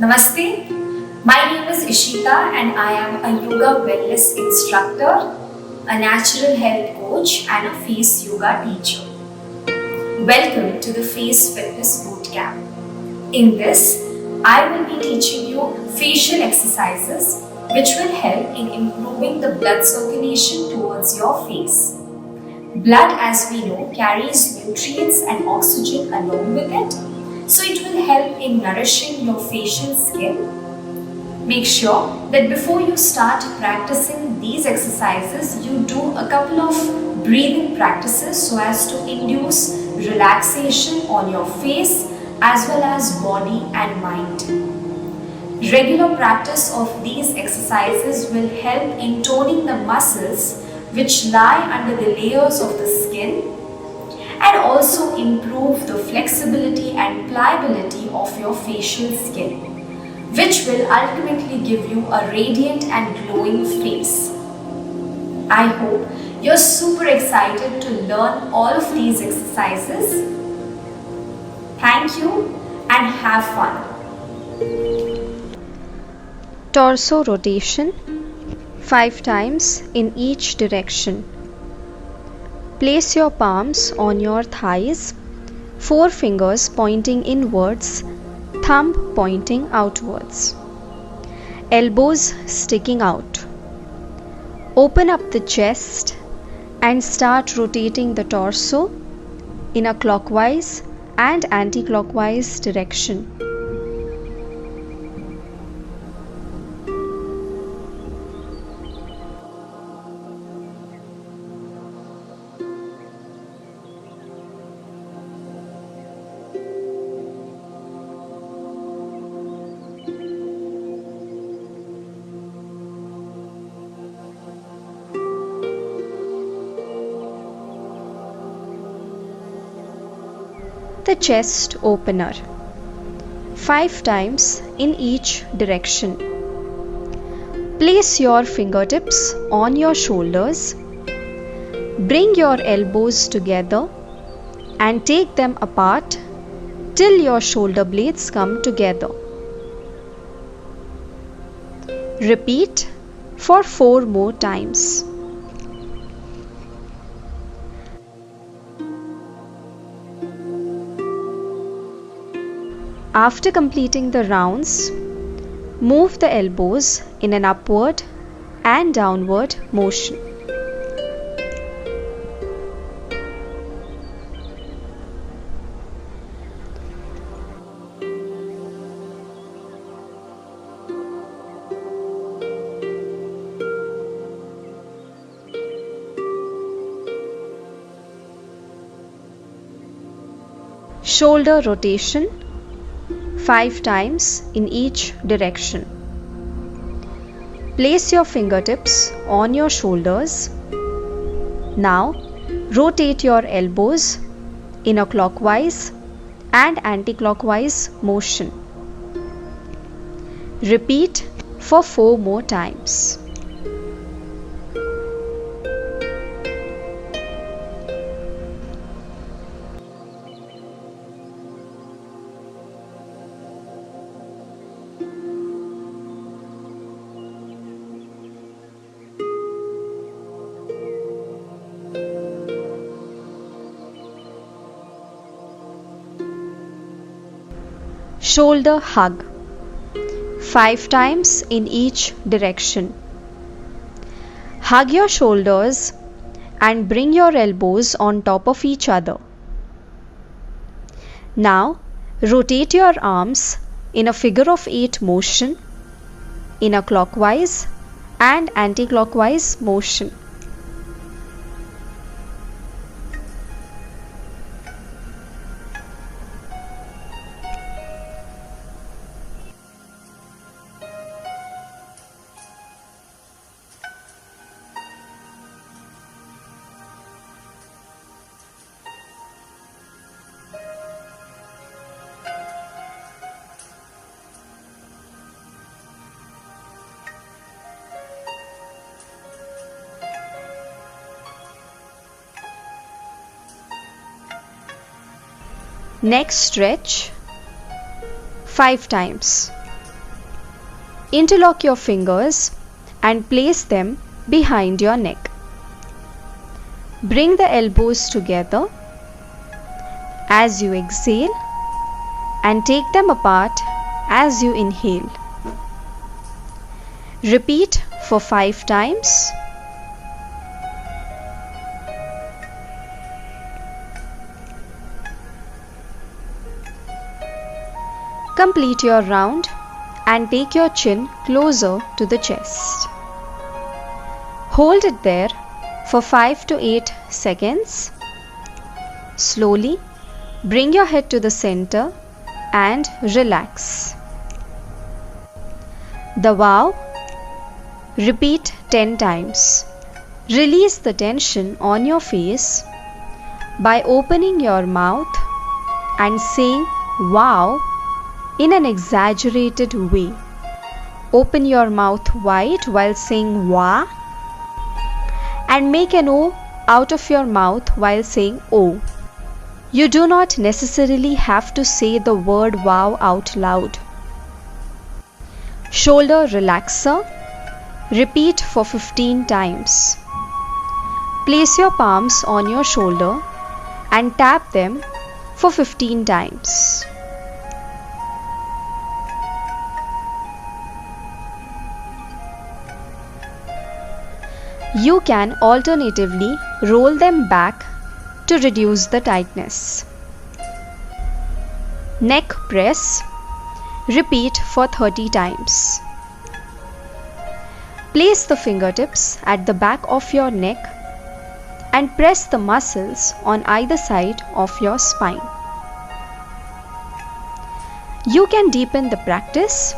Namaste. My name is Ishita and I am a yoga wellness instructor, a natural health coach and a face yoga teacher. Welcome to the Face Fitness Bootcamp. In this, I will be teaching you facial exercises which will help in improving the blood circulation towards your face. Blood, as we know, carries nutrients and oxygen along with it, so it will help in nourishing your facial skin. Make sure that before you start practicing these exercises, you do a couple of breathing practices so as to induce relaxation on your face as well as body and mind. Regular practice of these exercises will help in toning the muscles which lie under the layers of the skin and also improve the flexibility and pliability of your facial skin, which will ultimately give you a radiant and glowing face. I hope you're super excited to learn all of these exercises. Thank you and have fun. Torso rotation 5 times in each direction. Place your palms on your thighs, 4 fingers pointing inwards, thumb pointing outwards. Elbows sticking out. Open up the chest and start rotating the torso in a clockwise and anti-clockwise direction. The chest opener 5 times in each direction. Place your fingertips on your shoulders. Bring your elbows together and take them apart till your shoulder blades come together. Repeat for 4 more times. After completing the rounds, move the elbows in an upward and downward motion. Shoulder rotation 5 times in each direction. Place your fingertips on your shoulders. Now, rotate your elbows in a clockwise and anti-clockwise motion. Repeat for 4 more times. Shoulder hug 5 times in each direction. Hug your shoulders and bring your elbows on top of each other. Now, rotate your arms in a figure of 8 motion in a clockwise and anti-clockwise motion. Neck stretch 5 times. Interlock your fingers and place them behind your neck. Bring the elbows together as you exhale and take them apart as you inhale. Repeat for 5 times. Complete your round and take your chin closer to the chest. Hold it there for 5 to 8 seconds. Slowly bring your head to the center and relax. The wow. Repeat 10 times. Release the tension on your face by opening your mouth and saying wow in an exaggerated way. Open your mouth wide while saying wah and make an O out of your mouth while saying O. You do not necessarily have to say the word wow out loud. Shoulder relaxer. Repeat for 15 times. Place your palms on your shoulder and tap them for 15 times. You can alternatively roll them back to reduce the tightness. Neck press. Repeat for 30 times. Place the fingertips at the back of your neck and press the muscles on either side of your spine. You can deepen the practice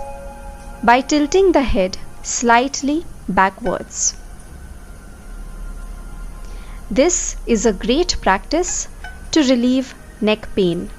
by tilting the head slightly backwards. This is a great practice to relieve neck pain.